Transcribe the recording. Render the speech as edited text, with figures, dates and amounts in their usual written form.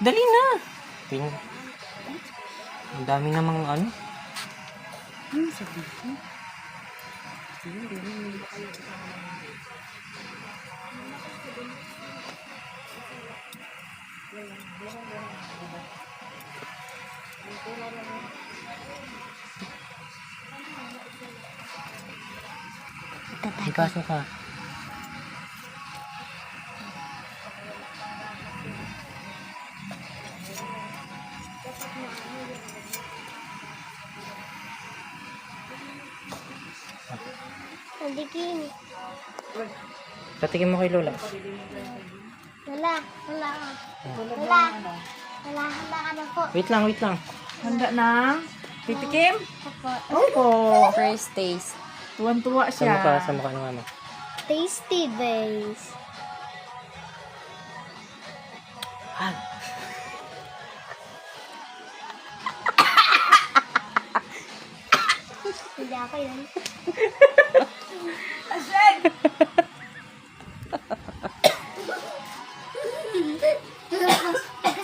Dali na. Ang dami namang ano. Sabihin. Ipasok ka. Nadikin. Patikin mo kay Lola. Wala. Wala. Wala. Wala. Wala ka na po. Wait lang, wait lang. Handa na? Titikim? Opo. Opo. First taste. Tuwan-tuwa Sa siya. mukha ng ano. Tasty base. Hindi ako yun. Asen!